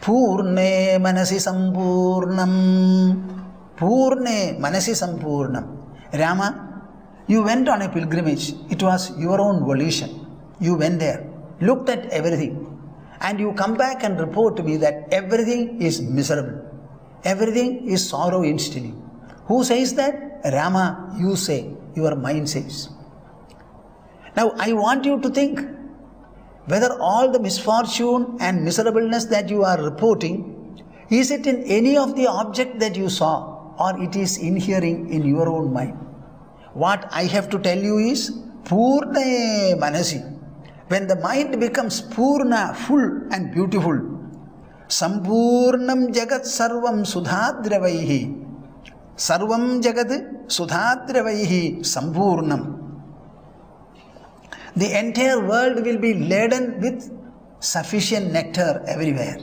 Purne manasi sampurnam. Purne manasi sampurnam. Rama, you went on a pilgrimage. It was your own volition. You went there, looked at everything, and you come back and report to me that everything is miserable. Everything is sorrow instilling. Who says that? Rama, you say. Your mind says. Now, I want you to think whether all the misfortune and miserableness that you are reporting, is it in any of the object that you saw, or it is inhering in your own mind? What I have to tell you is, Purna Manasi. When the mind becomes Purna, full and beautiful, Sampurnam Jagat Sarvam Sudhadravaihi. Sarvam Jagat Sudhadravaihi Sampurnam. The entire world will be laden with sufficient nectar everywhere.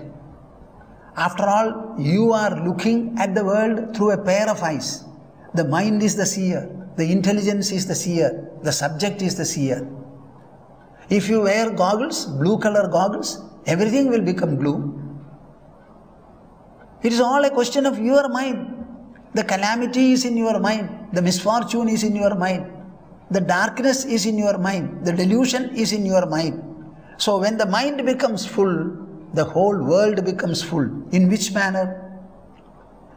After all, you are looking at the world through a pair of eyes. The mind is the seer, the intelligence is the seer, the subject is the seer. If you wear goggles, blue color goggles, everything will become blue. It is all a question of your mind. The calamity is in your mind. The misfortune is in your mind. The darkness is in your mind. The delusion is in your mind. So when the mind becomes full, the whole world becomes full. In which manner?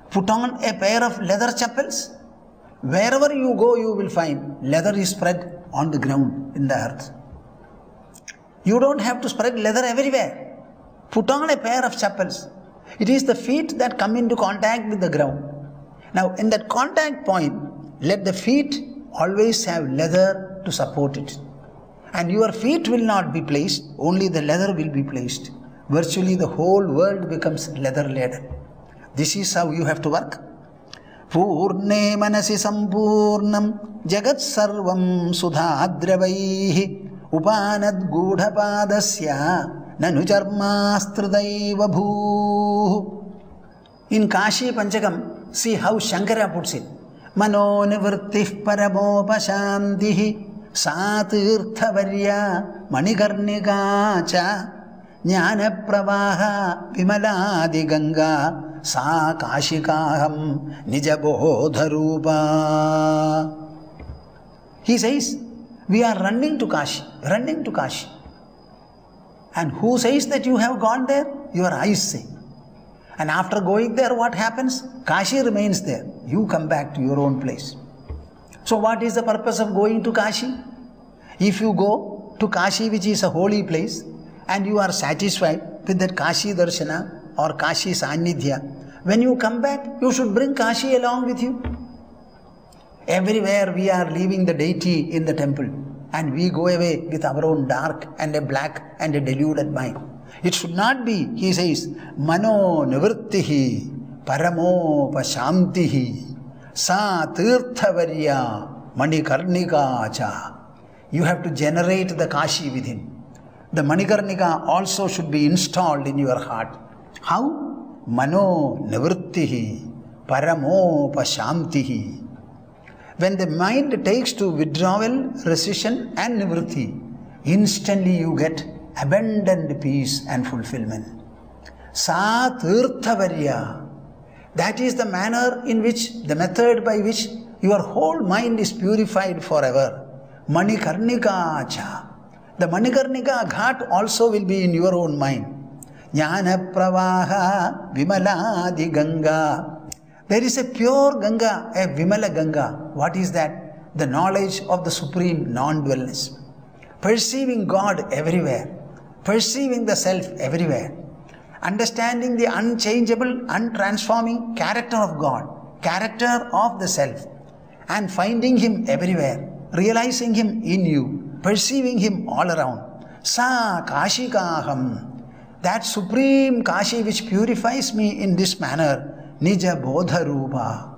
Put on a pair of leather chappals. Wherever you go, you will find leather is spread on the ground in the earth. You don't have to spread leather everywhere. Put on a pair of chappals. It is the feet that come into contact with the ground. Now, in that contact point, let the feet always have leather to support it. And your feet will not be placed, only the leather will be placed. Virtually the whole world becomes leather laden. This is how you have to work. Purne manasi sampurnam jagat sarvam sudhadravaihi upanad gudhapadasya nanu charmastridaiva bhu. In Kashi Panchakam, see how Shankara puts it. Mano nivrittih paramopashantihi satirthavarya manikarnika cha jnana pravaha vimaladi ganga sa kashikaham nijabodharupa. He says, we are running to Kashi, running to Kashi. And who says that you have gone there? Your eyes say. And after going there, what happens? Kashi remains there. You come back to your own place. So what is the purpose of going to Kashi? If you go to Kashi, which is a holy place, and you are satisfied with that Kashi Darshana or Kashi Sannidhya, when you come back, you should bring Kashi along with you. Everywhere we are leaving the deity in the temple, and we go away with our own dark and a black and a deluded mind. It should not be, he says, mano nivrittihi paramo pashantihi sa tirthavarya manikarnika cha. You have to generate the Kashi within. The Manikarnika also should be installed in your heart. How? Mano nivrittihi paramo pashantihi. When the mind takes to withdrawal, recession and nivritti, instantly you get abundant peace and fulfillment. Sa tirthavarya. That is the manner in which, the method by which your whole mind is purified forever. Manikarnika cha. The Manikarnika ghat also will be in your own mind. Jnana pravaha vimaladi ganga. There is a pure Ganga, a Vimala Ganga. What is that? The knowledge of the supreme non-dwellness. Perceiving God everywhere. Perceiving the self everywhere. Understanding the unchangeable, untransforming character of God. Character of the self. And finding Him everywhere. Realizing Him in you. Perceiving Him all around. Sa kashikaham. That supreme Kashi which purifies me in this manner. Nija bodha rupa.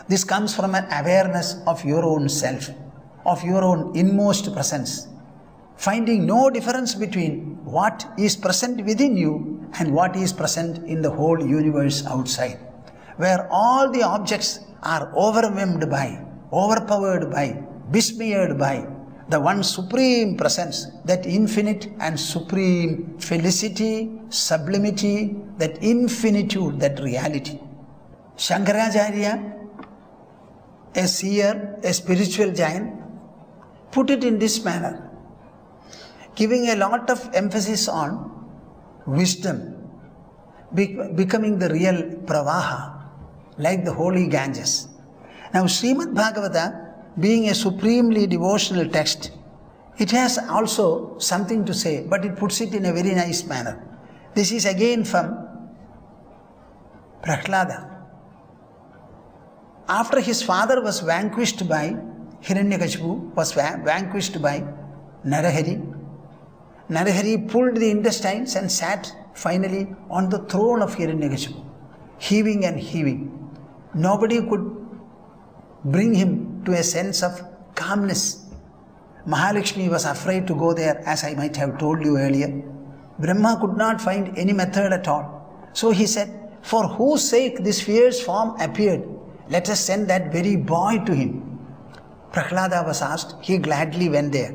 This comes from an awareness of your own self, of your own inmost presence, finding no difference between what is present within you and what is present in the whole universe outside, where all the objects are overwhelmed by, overpowered by, besmeared by the one supreme presence, that infinite and supreme felicity, sublimity, that infinitude, that reality. Shankaracharya, a seer, a spiritual giant, put it in this manner, giving a lot of emphasis on wisdom, becoming the real pravaha, like the holy Ganges. Now, Srimad Bhagavata, being a supremely devotional text, it has also something to say, but it puts it in a very nice manner. This is again from Prahlada. After his father was vanquished by Hiranyakashipu, was vanquished by Narahari, Narahari pulled the intestines and sat finally on the throne of Hiranyakashipu, heaving and heaving. Nobody could bring him to a sense of calmness. Mahalakshmi was afraid to go there, as I might have told you earlier. Brahma could not find any method at all. So he said, for whose sake this fierce form appeared, let us send that very boy to him. Prahlada was asked, he gladly went there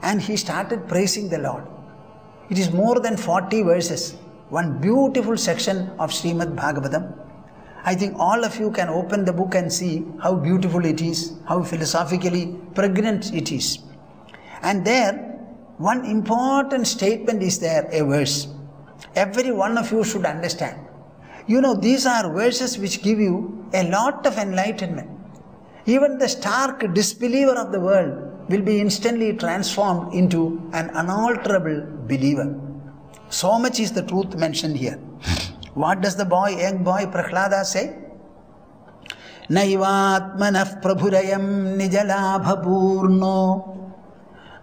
and he started praising the Lord. It is more than 40 verses, one beautiful section of Srimad Bhagavatam. I think all of you can open the book and see how beautiful it is, how philosophically pregnant it is. And there, one important statement is there, a verse. Every one of you should understand. You know, these are verses which give you a lot of enlightenment. Even the stark disbeliever of the world will be instantly transformed into an unalterable believer. So much is the truth mentioned here. What does the young boy Prahlada say? Naivatmanah prabhurayam nijalabha purno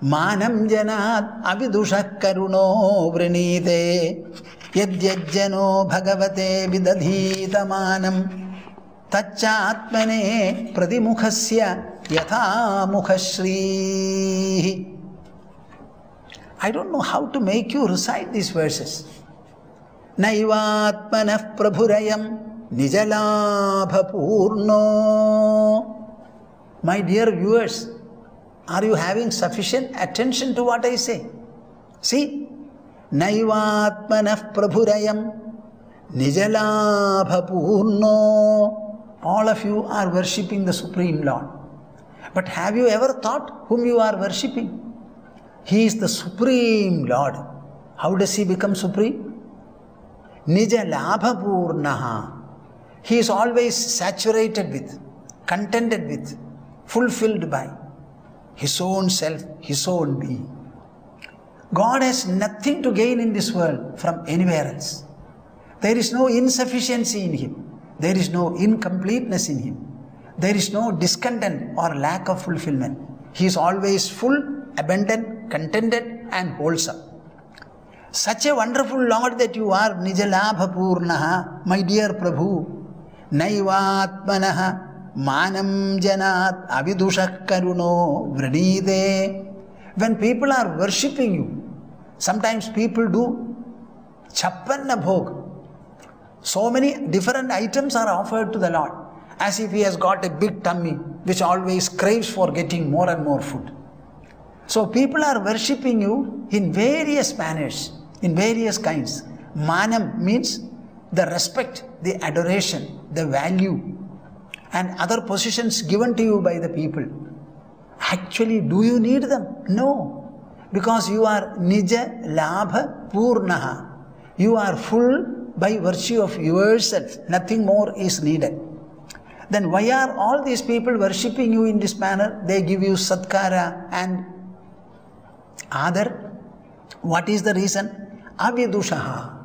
manam janat avidushak karuno vrinite yadyajjano bhagavate vidadhita manam tachatmane pradimukhasya yatha mukhashrihi. I don't know how to make you recite these verses. Naivatmanah prabhurayam nijalabha purno. My dear viewers, are you having sufficient attention to what I say? See, Naivatmanah prabhurayam nijalabha purno. All of you are worshipping the Supreme Lord. But have you ever thought whom you are worshipping? He is the Supreme Lord. How does He become Supreme? Nijalabha purnaha. He is always saturated with, contented with, fulfilled by His own self, His own being. God has nothing to gain in this world from anywhere else. There is no insufficiency in Him. There is no incompleteness in Him. There is no discontent or lack of fulfillment. He is always full, abundant, contented and wholesome. Such a wonderful Lord that you are, Nijalabha Purnaha, my dear Prabhu, Naivatmanaha, Manam Janat, Avidushak Karuno, Vrinide. When people are worshipping you, sometimes people do Chappanna Bhog. So many different items are offered to the Lord, as if He has got a big tummy which always craves for getting more and more food. So people are worshipping you in various manners, in various kinds. Manam means the respect, the adoration, the value and other positions given to you by the people. Actually, do you need them? No. Because you are Nija Labha Purnaha. You are full by virtue of yourself. Nothing more is needed. Then why are all these people worshipping you in this manner? They give you Satkara and Adar. What is the reason? Avidushaha.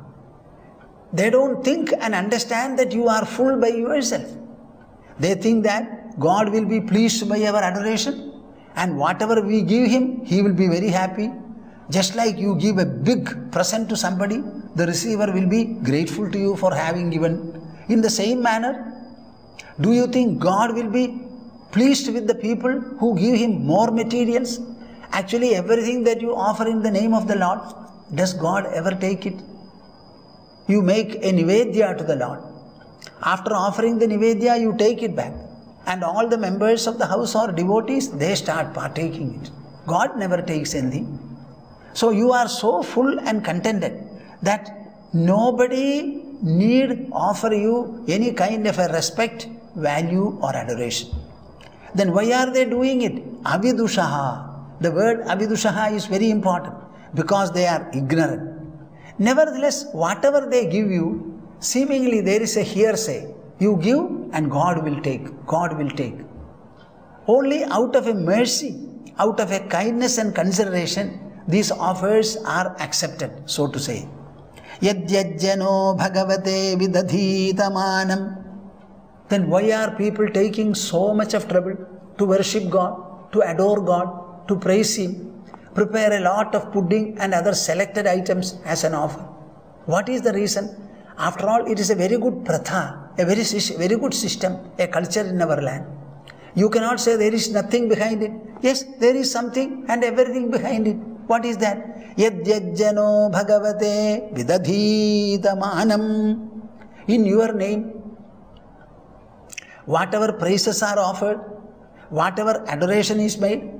They don't think and understand that you are full by yourself. They think that God will be pleased by our adoration and whatever we give Him, He will be very happy. Just like you give a big present to somebody, the receiver will be grateful to you for having given. In the same manner, do you think God will be pleased with the people who give Him more materials? Actually, everything that you offer in the name of the Lord, does God ever take it? You make a nivedya to the Lord. After offering the nivedya, you take it back. And all the members of the house or devotees, they start partaking it. God never takes anything. So you are so full and contented that nobody need offer you any kind of a respect, value or adoration. Then why are they doing it? Avidushaha. The word avidushaha is very important because they are ignorant. Nevertheless, whatever they give you, seemingly there is a hearsay. You give and God will take. God will take. Only out of a mercy, out of a kindness and consideration, these offers are accepted, so to say. Yadyajjano bhagavate vidadhitamanam. Then why are people taking so much of trouble to worship God, to adore God, to praise Him, prepare a lot of pudding and other selected items as an offer? What is the reason? After all, it is a very good pratha, a very good system, a culture in our land. You cannot say there is nothing behind it. Yes, there is something and everything behind it. What is that? Yadyajjano bhagavate vidadhitamanam. In your name, whatever praises are offered, whatever adoration is made,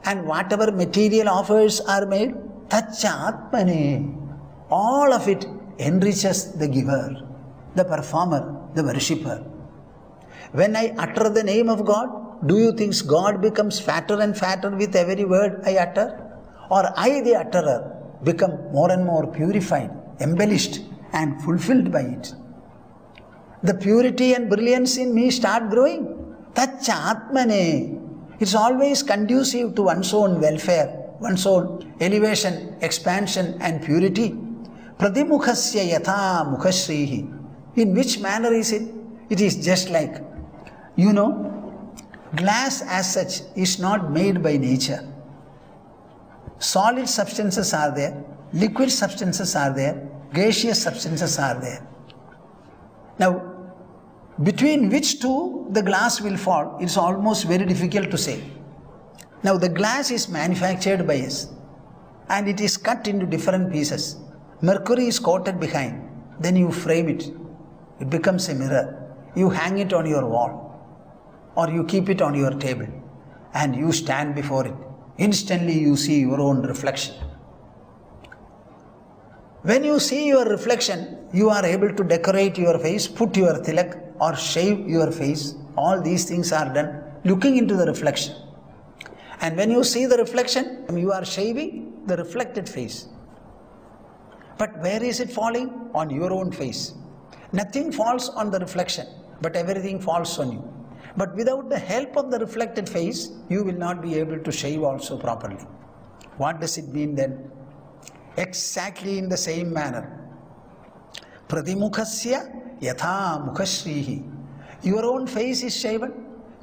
and whatever material offers are made, tachatmane, all of it enriches the giver, the performer, the worshipper. When I utter the name of God, do you think God becomes fatter and fatter with every word I utter? Or I, the utterer, become more and more purified, embellished and fulfilled by it? The purity and brilliance in me start growing. Tacha atmane. It's always conducive to one's own welfare, one's own elevation, expansion and purity. Pradimukhasya yatha mukhashrihi. In which manner is it? It is just like, glass as such is not made by nature. Solid substances are there, liquid substances are there, gaseous substances are there. Now, between which two the glass will fall, it's almost very difficult to say. Now, the glass is manufactured by us and it is cut into different pieces. Mercury is coated behind, then you frame it. It becomes a mirror. You hang it on your wall or you keep it on your table and you stand before it. Instantly you see your own reflection. When you see your reflection, you are able to decorate your face, put your tilak or shave your face. All these things are done looking into the reflection. And when you see the reflection, you are shaving the reflected face. But where is it falling? On your own face. Nothing falls on the reflection, but everything falls on you. But without the help of the reflected face, you will not be able to shave also properly. What does it mean then? Exactly in the same manner. Pradimukhasya yatha mukhashrihi. Your own face is shaven,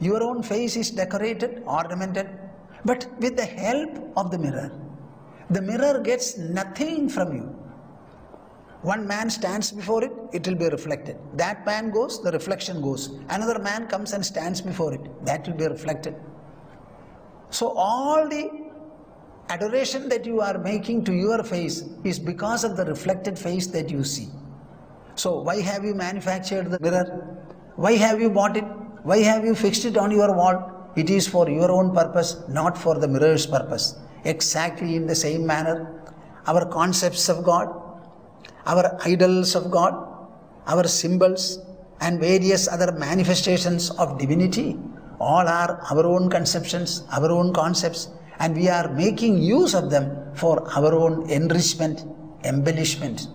your own face is decorated, ornamented, but with the help of the mirror. The mirror gets nothing from you. One man stands before it, it will be reflected. That man goes, the reflection goes. Another man comes and stands before it, that will be reflected. So all the adoration that you are making to your face is because of the reflected face that you see. So why have you manufactured the mirror? Why have you bought it? Why have you fixed it on your wall? It is for your own purpose, not for the mirror's purpose. Exactly in the same manner, our concepts of God, our idols of God, our symbols and various other manifestations of divinity, all are our own conceptions, our own concepts, and we are making use of them for our own enrichment, embellishment.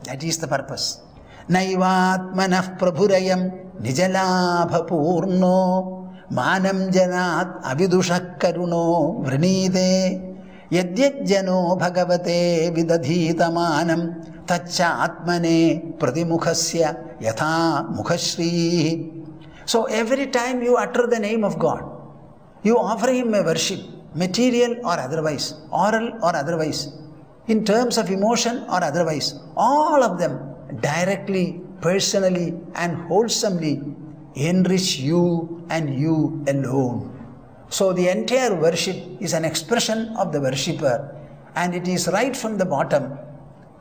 That is the purpose. Naivatmanah prabhurayam nijalabha purno manam janat avidushak karuno vrinide yadyajjano bhagavate vidadhitamanam tacha atmane pradimukhasya yatha mukhashrihi. So every time you utter the name of God, you offer Him a worship, material or otherwise, oral or otherwise, in terms of emotion or otherwise, all of them directly, personally and wholesomely enrich you and you alone. So the entire worship is an expression of the worshipper, and it is right from the bottom,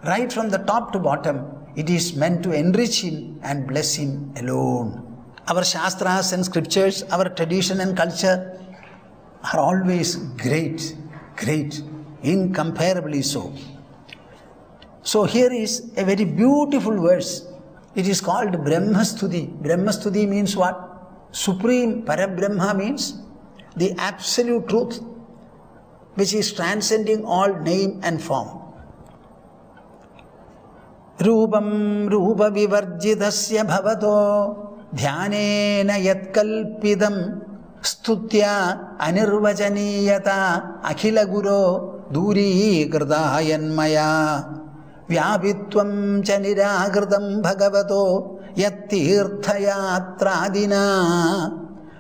right from the top to bottom, it is meant to enrich him and bless him alone. Our Shastras and scriptures, our tradition and culture are always great, great, incomparably so. So here is a very beautiful verse. It is called Brahmastuti. Brahmastuti means what? Supreme Parabrahma means the absolute truth, which is transcending all name and form. Rupam Rupa Vivarjidasya Bhavato Dhyanena Yatkalpidam Stutya Anirvajaniyata Akhila Guru Duri Krdayanmaya Vyabitvam Chaniragradam Bhagavato Yattirthayatradina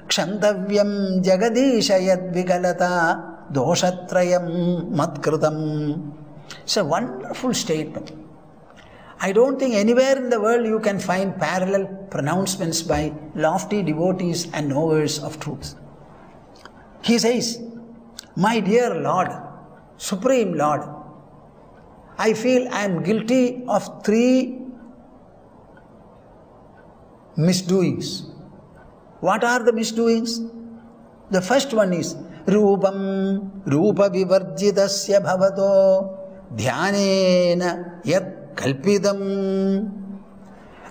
Kshantavyam Jagadisha Yadvigalata Doshatrayam Matkrutam. It's a wonderful statement. I don't think anywhere in the world you can find parallel pronouncements by lofty devotees and knowers of truth. He says, my dear Lord, Supreme Lord, I feel I am guilty of 3 misdoings. What are the misdoings? The first one is Rupam Rupa Vivarjidasya Bhavato Dhyanena Yat Kalpidam.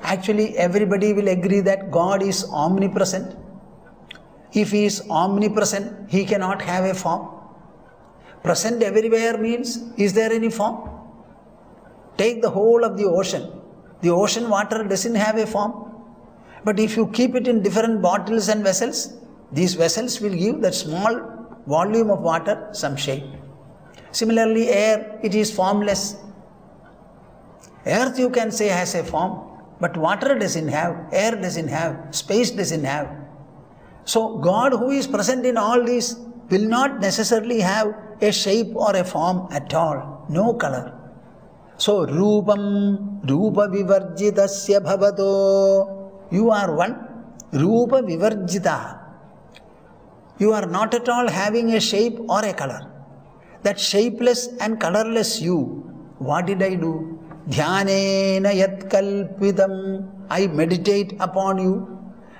Actually, everybody will agree that God is omnipresent. If He is omnipresent, He cannot have a form. Present everywhere means, is there any form? Take the whole of the ocean. The ocean water doesn't have a form. But if you keep it in different bottles and vessels, these vessels will give that small volume of water some shape. Similarly, air, it is formless. Earth you can say has a form, but water doesn't have, air doesn't have, space doesn't have. So God, who is present in all these, will not necessarily have a shape or a form at all, no color. So Rupam Rupa Vivarjidasya Bhavato. You are one, Rupa Vivarjita. You are not at all having a shape or a color. That shapeless and colorless you, what did I do? Dhyanena Yatkalpidam. I meditate upon you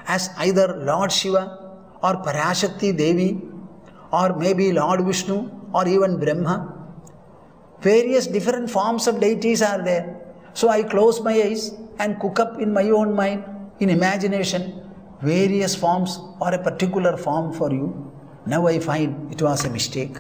as either Lord Shiva or Parashakti Devi or maybe Lord Vishnu or even Brahma. Various different forms of deities are there. So I close my eyes and cook up in my own mind, in imagination, various forms or a particular form for you. Now I find it was a mistake.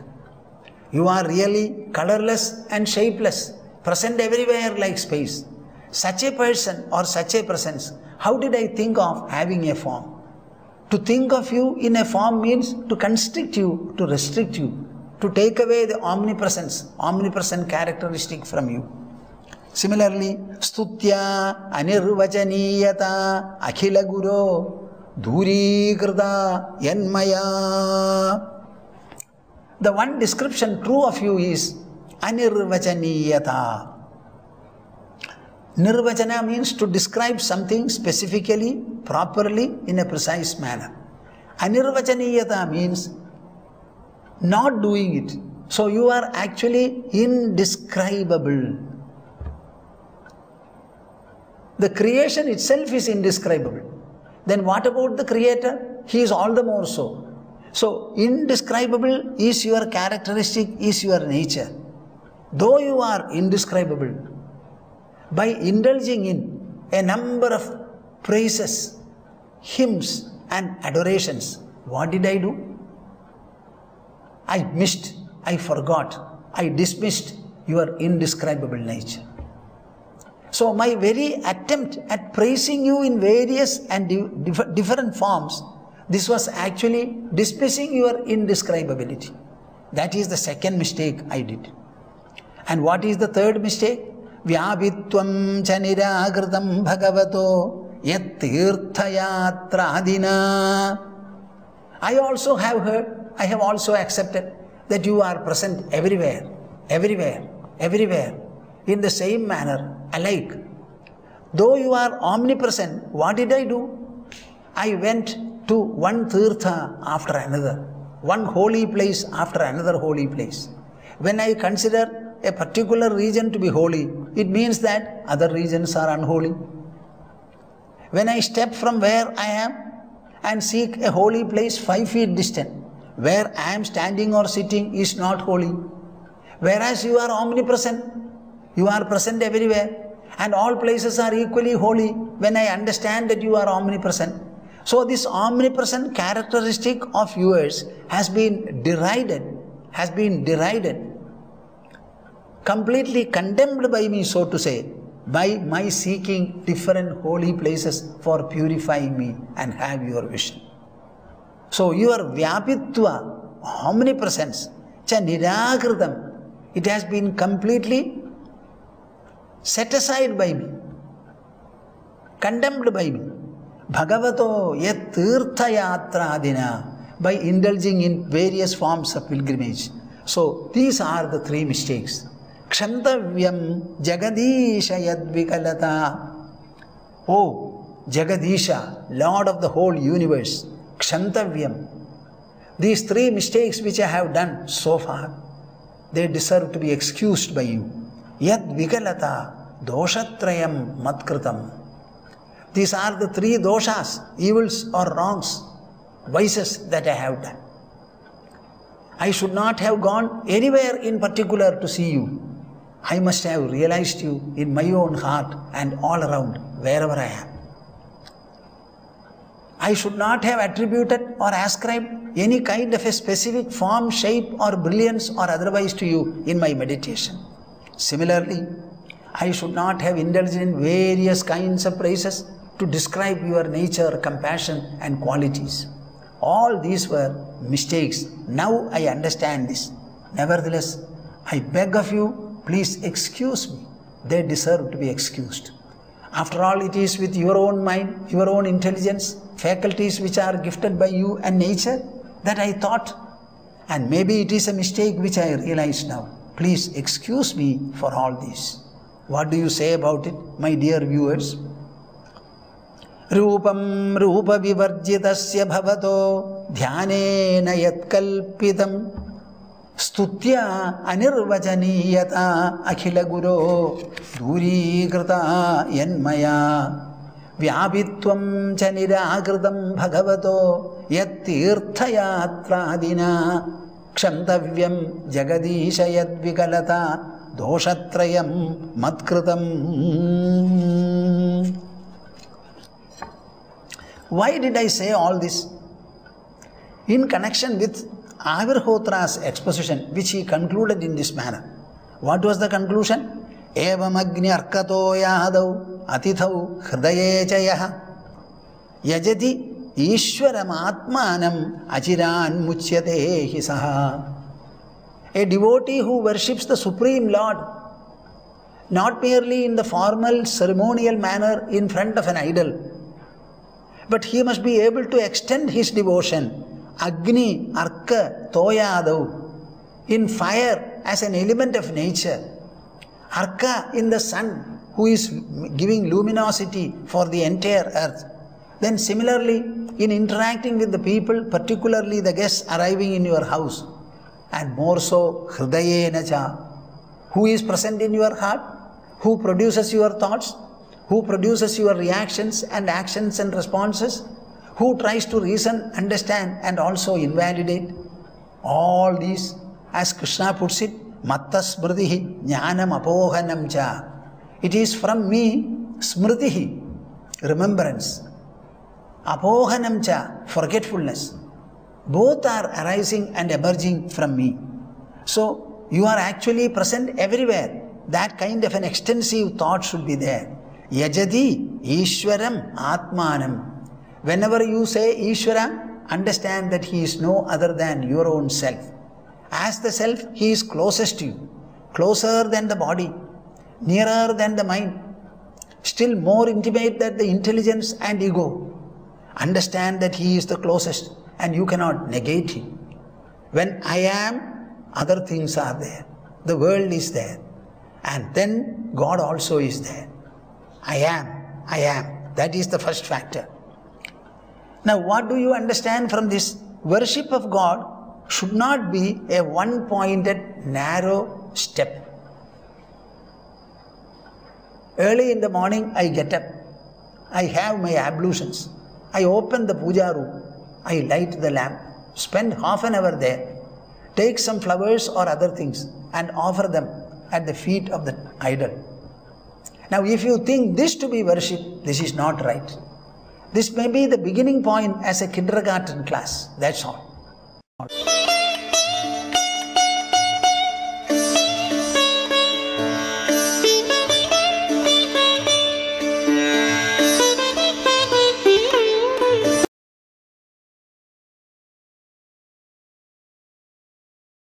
You are really colorless and shapeless, present everywhere like space. Such a person or such a presence, how did I think of having a form? To think of you in a form means to constrict you, to restrict you, to take away the omnipresent characteristic from you. Similarly, Stutya Anirvajaniyata Akhila Guru Dhuri Krda Yanmaya. The one description true of you is Anirvajaniyata. Nirvajana means to describe something specifically, properly, in a precise manner. Anirvajaniyata means not doing it. So you are actually indescribable. The creation itself is indescribable. Then what about the Creator? He is all the more so. So indescribable is your characteristic, is your nature. Though you are indescribable, by indulging in a number of praises, hymns and adorations, what did I do? I missed, I forgot, I dismissed your indescribable nature. So my very attempt at praising you in various and different forms, this was actually dismissing your indescribability. That is the second mistake I did. And what is the third mistake? Vyabitvam chaniragradam bhagavato yattirthayatradina. I also have heard, I have also accepted that you are present everywhere, everywhere, everywhere, in the same manner, alike. Though you are omnipresent, what did I do? I went to one tirtha after another, one holy place after another holy place. When I consider a particular region to be holy, it means that other regions are unholy. When I step from where I am and seek a holy place 5 feet distant, where I am standing or sitting is not holy. Whereas you are omnipresent, you are present everywhere, and all places are equally holy when I understand that you are omnipresent. So this omnipresent characteristic of yours has been derided, completely condemned by me, so to say, by my seeking different holy places for purifying me and have your vision. So your vyapitva, omnipresence, cha nirakritam, it has been completely set aside by me, condemned by me. Bhagavato yat tirtha yatradina, by indulging in various forms of pilgrimage. So these are the three mistakes. Kshantavyam Jagadisha yadvikalata. Oh, Jagadisha, Lord of the whole universe, Kshantavyam. These three mistakes which I have done so far, they deserve to be excused by you. Yadvikalata, doshatrayam matkritam. These are the three doshas, evils or wrongs, vices that I have done. I should not have gone anywhere in particular to see you. I must have realized you in my own heart and all around, wherever I am. I should not have attributed or ascribed any kind of a specific form, shape or brilliance or otherwise to you in my meditation. Similarly, I should not have indulged in various kinds of praises to describe your nature, compassion and qualities. All these were mistakes. Now I understand this. Nevertheless, I beg of you, please excuse me. They deserve to be excused. After all, it is with your own mind, your own intelligence, faculties which are gifted by you and nature that I thought. And maybe it is a mistake which I realize now. Please excuse me for all this. What do you say about it, my dear viewers? Rupam rupa vivarjitasya bhavato dhyanena yatkalpitam stutya anirvajaniyata akhila guru durikrita yanmaya vyapitvam cha nirakritam bhagavato yattirthayatradina kshantavyam jagadisha yadvikalata doshatrayam matkritam. Why did I say all this? In connection with Avirhotra's exposition, which he concluded in this manner. What was the conclusion? Evam agni arkato yadau atithau hridaye chayaha yajati ishwaram atmanam achiran muchyate hisaha. A devotee who worships the Supreme Lord, not merely in the formal ceremonial manner in front of an idol, but he must be able to extend his devotion, Agni, Arka, Toyadav, in fire as an element of nature, Arka in the sun who is giving luminosity for the entire earth. Then similarly, in interacting with the people, particularly the guests arriving in your house, and more so, Hridaye Nacha, who is present in your heart, who produces your thoughts, who produces your reactions and actions and responses, who tries to reason, understand and also invalidate. All these, as Krishna puts it, Matta smritihi jnanam apohanam cha. It is from me, smritihi, remembrance, apohanam cha, forgetfulness. Both are arising and emerging from me. So, you are actually present everywhere. That kind of an extensive thought should be there. Yajati Ishwaram Atmanam. Whenever you say Ishwara, understand that he is no other than your own self. As the self, he is closest to you, closer than the body, nearer than the mind, still more intimate than the intelligence and ego. Understand that he is the closest and you cannot negate him. When I am, other things are there. The world is there. And then God also is there. I am. That is the first factor. Now, what do you understand from this? Worship of God should not be a one-pointed, narrow step. Early in the morning, I get up. I have my ablutions. I open the puja room. I light the lamp. Spend half an hour there. Take some flowers or other things and offer them at the feet of the idol. Now, if you think this to be worship, this is not right. This may be the beginning point as a kindergarten class. That's all.